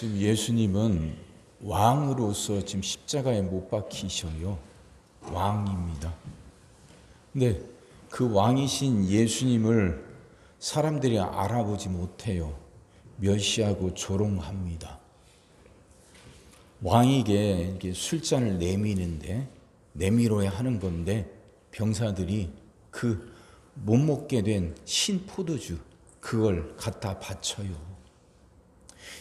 지금 예수님은 왕으로서 지금 십자가에 못 박히셔요. 왕입니다. 근데 그 왕이신 예수님을 사람들이 알아보지 못해요. 멸시하고 조롱합니다. 왕에게 이렇게 술잔을 내밀어야 하는 건데 병사들이 그 못 먹게 된 신포도주 그걸 갖다 바쳐요.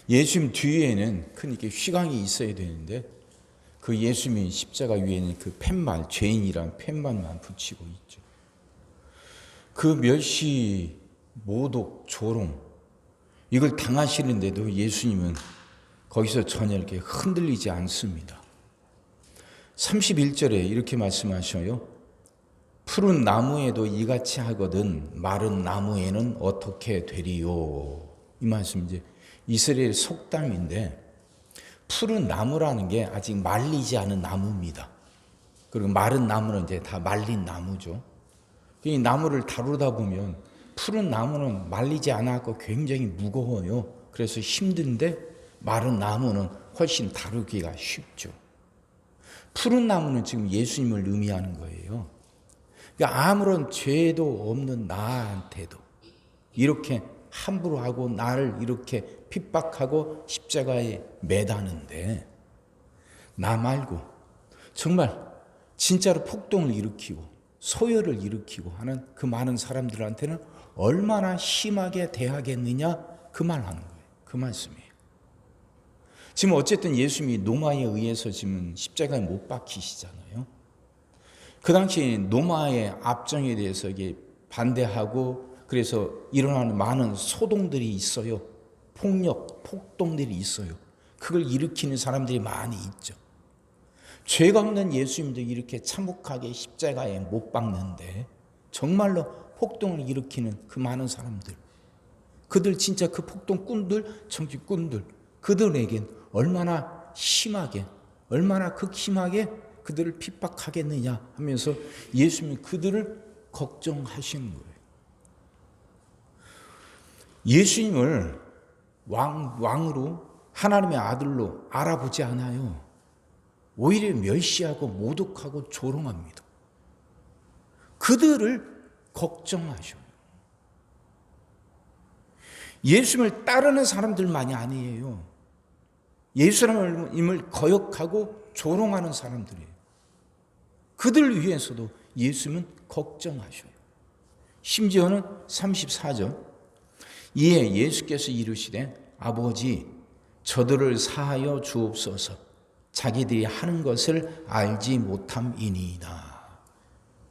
예수님 뒤에는 큰 이렇게 휘강이 있어야 되는데 그 예수님이 십자가 위에는 그 팻말, 죄인이란 팻말만 붙이고 있죠. 그 멸시, 모독, 조롱 이걸 당하시는데도 예수님은 거기서 전혀 이렇게 흔들리지 않습니다. 31절에 이렇게 말씀하셔요. 푸른 나무에도 이같이 하거든 마른 나무에는 어떻게 되리요. 이 말씀 이제 이스라엘 속담인데 푸른 나무라는 게 아직 말리지 않은 나무입니다. 그리고 마른 나무는 이제 다 말린 나무죠. 이 나무를 다루다 보면 푸른 나무는 말리지 않았고 굉장히 무거워요. 그래서 힘든데 마른 나무는 훨씬 다루기가 쉽죠. 푸른 나무는 지금 예수님을 의미하는 거예요. 그러니까 아무런 죄도 없는 나한테도 이렇게 함부로 하고 나를 이렇게 핍박하고 십자가에 매다는데 나 말고 정말 진짜로 폭동을 일으키고 소요를 일으키고 하는 그 많은 사람들한테는 얼마나 심하게 대하겠느냐 그 말하는 거예요. 그 말씀이에요. 지금 어쨌든 예수님이 노마에 의해서 지금 십자가에 못 박히시잖아요. 그 당시 노마의 압정에 대해서 이게 반대하고 그래서 일어나는 많은 소동들이 있어요. 폭력, 폭동들이 있어요. 그걸 일으키는 사람들이 많이 있죠. 죄가 없는 예수님도 이렇게 참혹하게 십자가에 못 박는데 정말로 폭동을 일으키는 그 많은 사람들, 그들 진짜 그 폭동꾼들, 정치꾼들, 그들에겐 얼마나 심하게, 얼마나 극심하게 그들을 핍박하겠느냐 하면서 예수님이 그들을 걱정하시는 거예요. 예수님을 왕으로 하나님의 아들로 알아보지 않아요. 오히려 멸시하고 모독하고 조롱합니다. 그들을 걱정하셔요. 예수님을 따르는 사람들만이 아니에요. 예수님을 거역하고 조롱하는 사람들이에요. 그들 위해서도 예수님은 걱정하셔요. 심지어는 34절 이에 예수께서 이르시되 아버지 저들을 사하여 주옵소서 자기들이 하는 것을 알지 못함이니이다.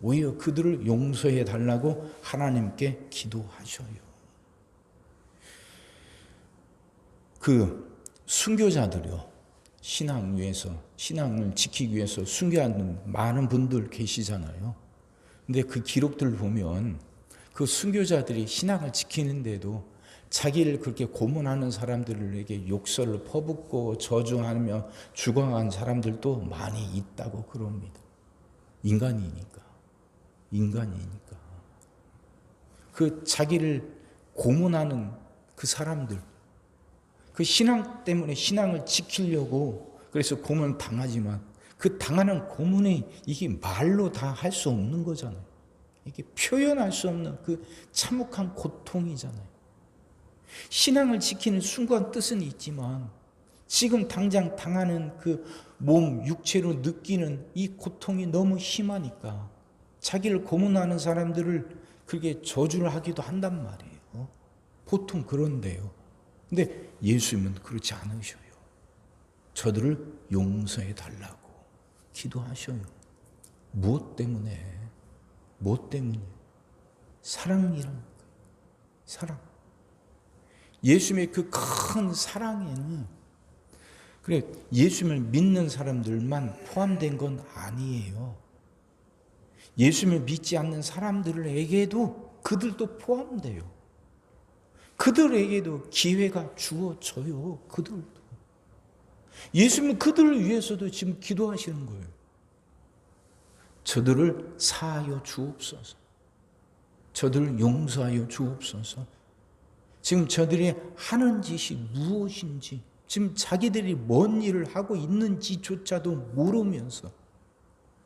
오히려 그들을 용서해 달라고 하나님께 기도하셔요. 그 순교자들이요. 신앙을 지키기 위해서 순교하는 많은 분들 계시잖아요. 근데 그 기록들을 보면 그 순교자들이 신앙을 지키는데도 자기를 그렇게 고문하는 사람들에게 욕설을 퍼붓고 저주하며 죽어간 사람들도 많이 있다고 그럽니다. 인간이니까. 그 자기를 고문하는 그 사람들, 그 신앙 때문에 신앙을 지키려고 그래서 고문 당하지만 그 당하는 고문이 이게 말로 다 할 수 없는 거잖아요. 이게 표현할 수 없는 그 참혹한 고통이잖아요. 신앙을 지키는 순간 뜻은 있지만 지금 당장 당하는 그 몸, 육체로 느끼는 이 고통이 너무 심하니까 자기를 고문하는 사람들을 그렇게 저주를 하기도 한단 말이에요. 보통 그런데요. 근데 예수님은 그렇지 않으셔요. 저들을 용서해 달라고 기도하셔요. 무엇 때문에? 사랑이란 거예요. 사랑. 예수님의 그 큰 사랑에는 그래 예수님을 믿는 사람들만 포함된 건 아니에요. 예수님을 믿지 않는 사람들에게도 그들도 포함돼요. 그들에게도 기회가 주어져요. 그들도. 예수님은 그들을 위해서도 지금 기도하시는 거예요. 저들을 사하여 주옵소서. 저들을 용서하여 주옵소서. 지금 저들이 하는 짓이 무엇인지 지금 자기들이 뭔 일을 하고 있는지조차도 모르면서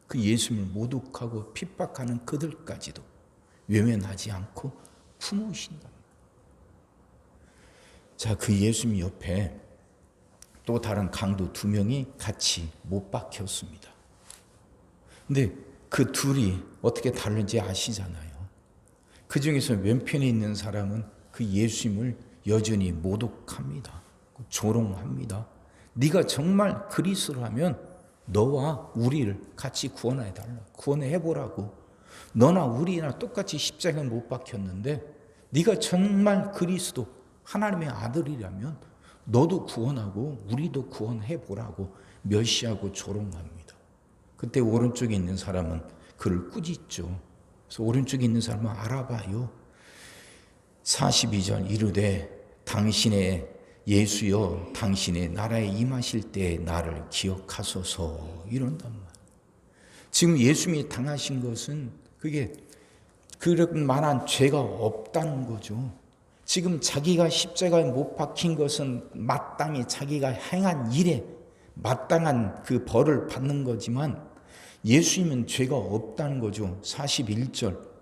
그 예수님을 모독하고 핍박하는 그들까지도 외면하지 않고 품으신다. 자, 그 예수님 옆에 또 다른 강도 2명이 같이 못 박혔습니다. 근데 그 둘이 어떻게 다른지 아시잖아요. 그 중에서 왼편에 있는 사람은 그 예수님을 여전히 모독합니다. 조롱합니다. 네가 정말 그리스도라면 너와 우리를 같이 구원해달라. 구원해보라고. 너나 우리나 똑같이 십자가에 못 박혔는데 네가 정말 그리스도 하나님의 아들이라면 너도 구원하고 우리도 구원해보라고 멸시하고 조롱합니다. 그때 오른쪽에 있는 사람은 그를 꾸짖죠. 그래서 오른쪽에 있는 사람은 알아봐요. 42절 이르되 당신의 예수여 당신의 나라에 임하실 때 나를 기억하소서 이런단 말이에요. 지금 예수님이 당하신 것은 그게 그런 만한 죄가 없다는 거죠. 지금 자기가 십자가에 못 박힌 것은 마땅히 자기가 행한 일에 마땅한 그 벌을 받는 거지만 예수님은 죄가 없다는 거죠. 41절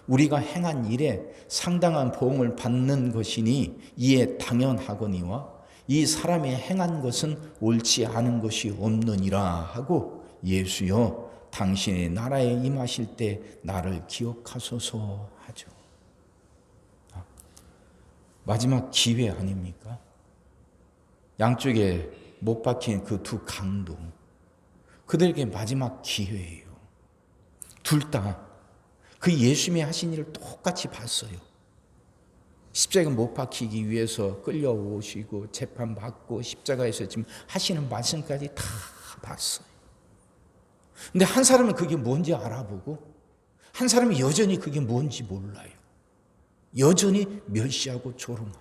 우리가 행한 일에 상당한 보응을 받는 것이니 이에 당연하거니와 이 사람이 행한 것은 옳지 않은 것이 없느니라 하고 예수여 당신의 나라에 임하실 때 나를 기억하소서 하죠. 마지막 기회 아닙니까? 양쪽에 못 박힌 그 두 강도 그들에게 마지막 기회예요. 둘 다 그 예수님이 하신 일을 똑같이 봤어요. 십자가에 못 박히기 위해서 끌려오시고 재판받고 십자가에서 지금 하시는 말씀까지 다 봤어요. 근데 한 사람은 그게 뭔지 알아보고 한 사람은 여전히 그게 뭔지 몰라요. 여전히 멸시하고 조롱합니다.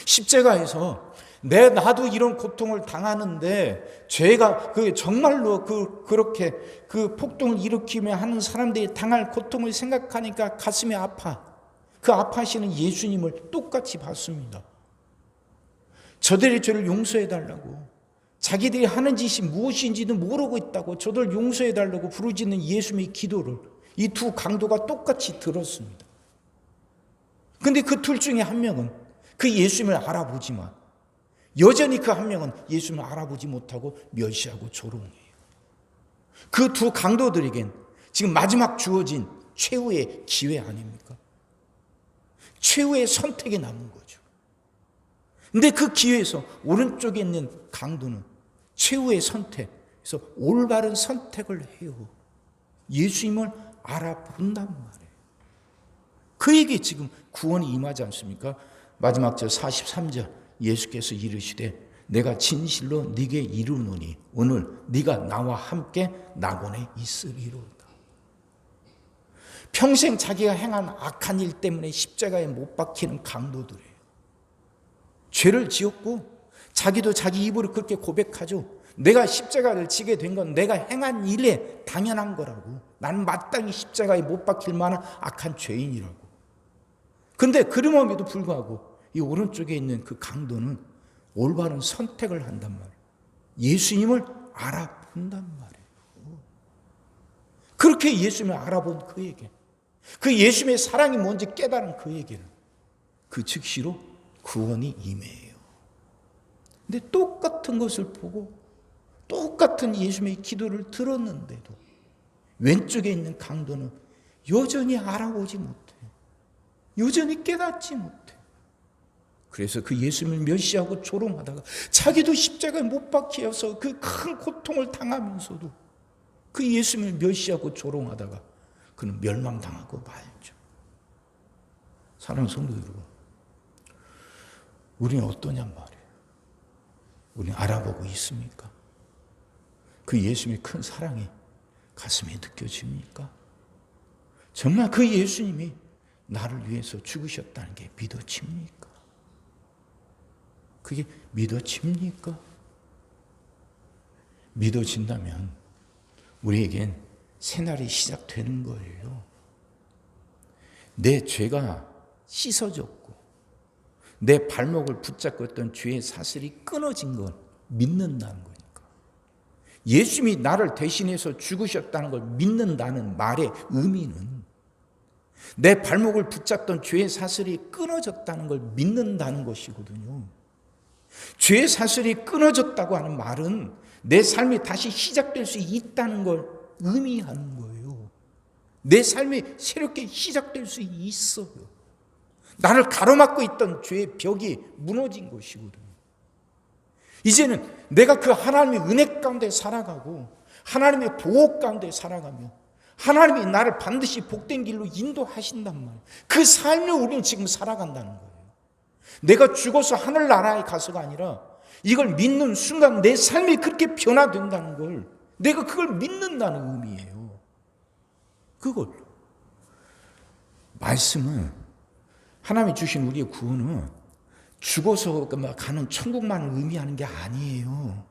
십자가에서 나도 이런 고통을 당하는데 죄가 정말로 그렇게 그 폭동을 일으키며 하는 사람들이 당할 고통을 생각하니까 가슴이 아파. 그 아파하시는 예수님을 똑같이 봤습니다. 저들의 죄를 용서해 달라고 자기들이 하는 짓이 무엇인지도 모르고 있다고 저들 용서해 달라고 부르짖는 예수님의 기도를 이 두 강도가 똑같이 들었습니다. 근데 그 둘 중에 한 명은 그 예수님을 알아보지만 여전히 그 한 명은 예수님을 알아보지 못하고 멸시하고 조롱해요. 그 두 강도들에겐 지금 마지막 주어진 최후의 기회 아닙니까? 최후의 선택이 남은 거죠. 근데 그 기회에서 오른쪽에 있는 강도는 최후의 선택에서 올바른 선택을 해요. 예수님을 알아본단 말이에요. 그에게 지금 구원이 임하지 않습니까? 마지막 절 43절 예수께서 이르시되 내가 진실로 네게 이르노니 오늘 네가 나와 함께 낙원에 있으리로다. 평생 자기가 행한 악한 일 때문에 십자가에 못 박히는 강도들이에요. 죄를 지었고 자기도 자기 입으로 그렇게 고백하죠. 내가 십자가를 지게 된 건 내가 행한 일에 당연한 거라고. 나는 마땅히 십자가에 못 박힐 만한 악한 죄인이라고. 근데 그럼에도 불구하고 이 오른쪽에 있는 그 강도는 올바른 선택을 한단 말이에요. 예수님을 알아본단 말이에요. 그렇게 예수님을 알아본 그에게, 그 예수님의 사랑이 뭔지 깨달은 그에게는 그 즉시로 구원이 임해요. 근데 똑같은 것을 보고 똑같은 예수님의 기도를 들었는데도 왼쪽에 있는 강도는 여전히 알아보지 못해요. 여전히 깨닫지 못해요. 그래서 그 예수님을 멸시하고 조롱하다가 자기도 십자가에 못 박혀서 그 큰 고통을 당하면서도 그 예수님을 멸시하고 조롱하다가 그는 멸망당하고 말죠. 사랑하는 성도 여러분, 우리는 어떠냔 말이에요. 우리는 알아보고 있습니까? 그 예수님의 큰 사랑이 가슴에 느껴집니까? 정말 그 예수님이 나를 위해서 죽으셨다는 게 믿어집니까? 그게 믿어집니까? 믿어진다면 우리에겐 새날이 시작되는 거예요. 내 죄가 씻어졌고 내 발목을 붙잡고 있던 죄의 사슬이 끊어진 걸 믿는다는 거니까. 예수님이 나를 대신해서 죽으셨다는 걸 믿는다는 말의 의미는 내 발목을 붙잡던 죄의 사슬이 끊어졌다는 걸 믿는다는 것이거든요. 죄의 사슬이 끊어졌다고 하는 말은 내 삶이 다시 시작될 수 있다는 걸 의미하는 거예요. 내 삶이 새롭게 시작될 수 있어요. 나를 가로막고 있던 죄의 벽이 무너진 것이거든요. 이제는 내가 그 하나님의 은혜 가운데 살아가고 하나님의 보호 가운데 살아가며 하나님이 나를 반드시 복된 길로 인도하신단 말이에요. 그 삶을 우리는 지금 살아간다는 거예요. 내가 죽어서 하늘나라에 가서가 아니라 이걸 믿는 순간 내 삶이 그렇게 변화된다는 걸, 내가 그걸 믿는다는 의미예요. 그걸 말씀은, 하나님이 주신 우리의 구원은 죽어서 가는 천국만을 의미하는 게 아니에요.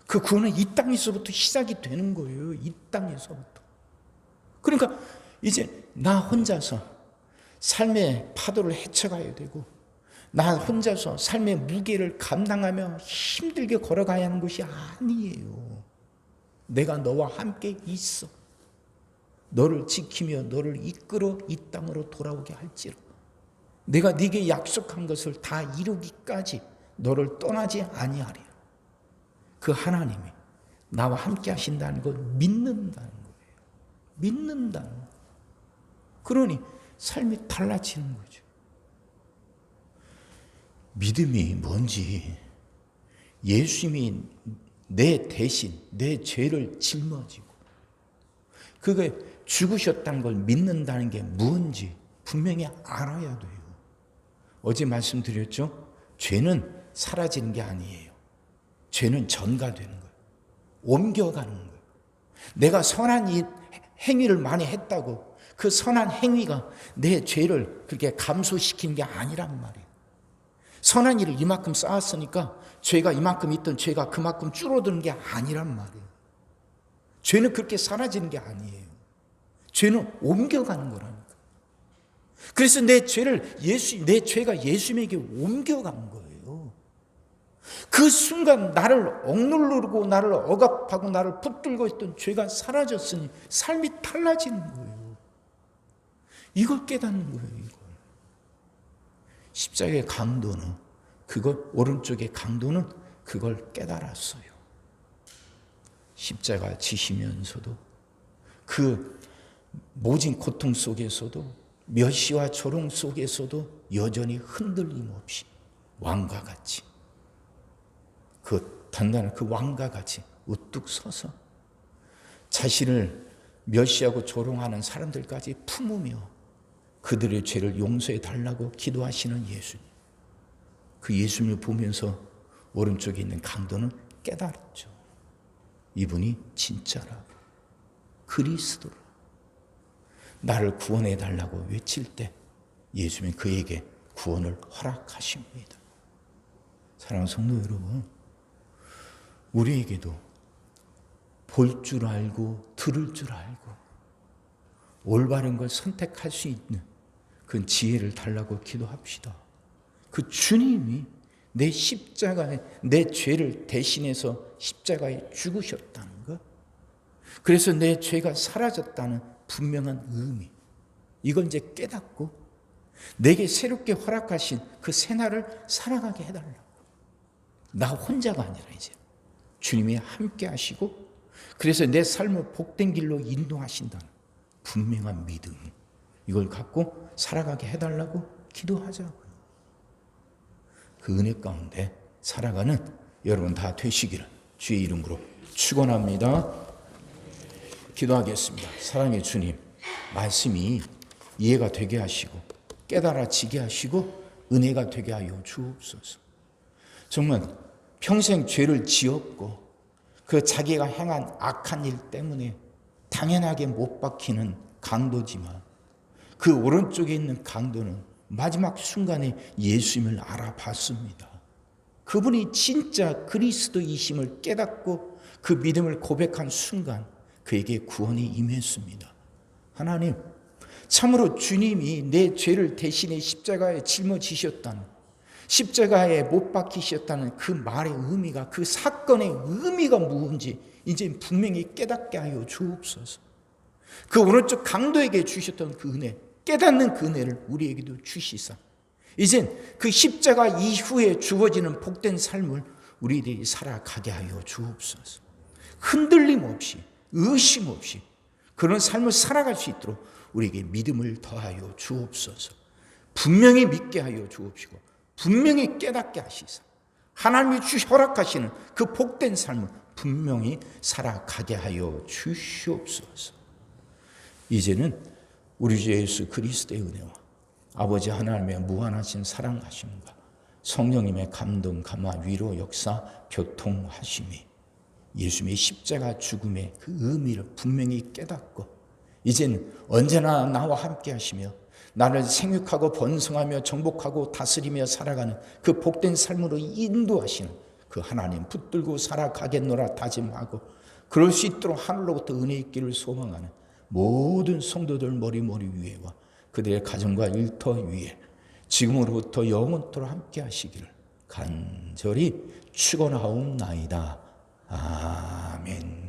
그 구원은 이 땅에서부터 시작이 되는 거예요. 이 땅에서부터. 그러니까 이제 나 혼자서 삶의 파도를 헤쳐가야 되고, 나 혼자서 삶의 무게를 감당하며 힘들게 걸어가야 하는 것이 아니에요. 내가 너와 함께 있어. 너를 지키며 너를 이끌어 이 땅으로 돌아오게 할지라. 내가 네게 약속한 것을 다 이루기까지 너를 떠나지 아니하리라. 그 하나님이 나와 함께 하신다는 걸 믿는다는 거예요. 믿는다는 거예요. 그러니 삶이 달라지는 거죠. 믿음이 뭔지, 예수님이 내 대신 내 죄를 짊어지고 그게 죽으셨다는 걸 믿는다는 게 뭔지 분명히 알아야 돼요. 어제 말씀드렸죠? 죄는 사라지는 게 아니에요. 죄는 전가되는 거예요. 옮겨가는 거예요. 내가 선한 행위를 많이 했다고 그 선한 행위가 내 죄를 그렇게 감소시키는 게 아니란 말이에요. 선한 일을 이만큼 쌓았으니까 죄가 이만큼 있던 죄가 그만큼 줄어드는 게 아니란 말이에요. 죄는 그렇게 사라지는 게 아니에요. 죄는 옮겨가는 거라니까. 그래서 내 죄가 예수님에게 옮겨간 거예요. 그 순간 나를 억누르고 나를 억압하고 나를 붙들고 있던 죄가 사라졌으니 삶이 달라지는 거예요. 이걸 깨닫는 거예요. 이걸. 십자가의 강도는 오른쪽의 강도는 그걸 깨달았어요. 십자가 지시면서도 그 모진 고통 속에서도 멸시와 조롱 속에서도 여전히 흔들림 없이 왕과 같이, 그 단단한 그 왕과 같이 우뚝 서서 자신을 멸시하고 조롱하는 사람들까지 품으며 그들의 죄를 용서해 달라고 기도하시는 예수님. 그 예수님을 보면서 오른쪽에 있는 강도는 깨달았죠. 이분이 진짜라고, 그리스도라. 나를 구원해 달라고 외칠 때 예수님은 그에게 구원을 허락하십니다. 사랑하는 성도 여러분, 우리에게도 볼 줄 알고 들을 줄 알고 올바른 걸 선택할 수 있는 그 지혜를 달라고 기도합시다. 그 주님이 내 십자가에 내 죄를 대신해서 십자가에 죽으셨다는 것, 그래서 내 죄가 사라졌다는 분명한 의미, 이걸 이제 깨닫고 내게 새롭게 허락하신 그 새날을 살아가게 해달라고. 나 혼자가 아니라 이제 주님이 함께 하시고 그래서 내 삶을 복된 길로 인도하신다는 분명한 믿음, 이걸 갖고 살아가게 해달라고 기도하자고요. 그 은혜 가운데 살아가는 여러분 다 되시기를 주의 이름으로 축원합니다. 기도하겠습니다. 사랑의 주님, 말씀이 이해가 되게 하시고 깨달아지게 하시고 은혜가 되게 하여 주옵소서. 정말 평생 죄를 지었고 그 자기가 행한 악한 일 때문에 당연하게 못 박히는 강도지만 그 오른쪽에 있는 강도는 마지막 순간에 예수님을 알아봤습니다. 그분이 진짜 그리스도이심을 깨닫고 그 믿음을 고백한 순간 그에게 구원이 임했습니다. 하나님, 참으로 주님이 내 죄를 대신해 십자가에 짊어지셨다는 십자가에 못 박히셨다는 그 말의 의미가, 그 사건의 의미가 무엇인지 이제 분명히 깨닫게 하여 주옵소서. 그 오른쪽 강도에게 주셨던 그 은혜, 깨닫는 그 은혜를 우리에게도 주시사 이젠 그 십자가 이후에 주어지는 복된 삶을 우리들이 살아가게 하여 주옵소서. 흔들림 없이, 의심 없이 그런 삶을 살아갈 수 있도록 우리에게 믿음을 더하여 주옵소서. 분명히 믿게 하여 주옵시고 분명히 깨닫게 하시사 하나님이 허락하시는 그 복된 삶을 분명히 살아가게 하여 주시옵소서. 이제는 우리 주 예수 그리스도의 은혜와 아버지 하나님의 무한하신 사랑하심과 성령님의 감동, 감화, 위로, 역사, 교통하심이 예수님의 십자가 죽음의 그 의미를 분명히 깨닫고 이제는 언제나 나와 함께 하시며 나를 생육하고 번성하며 정복하고 다스리며 살아가는 그 복된 삶으로 인도하시는 그 하나님 붙들고 살아가겠노라 다짐하고 그럴 수 있도록 하늘로부터 은혜 있기를 소망하는 모든 성도들 머리 위에와 그들의 가정과 일터 위에 지금으로부터 영원토록 함께 하시기를 간절히 축원하옵나이다. 아멘.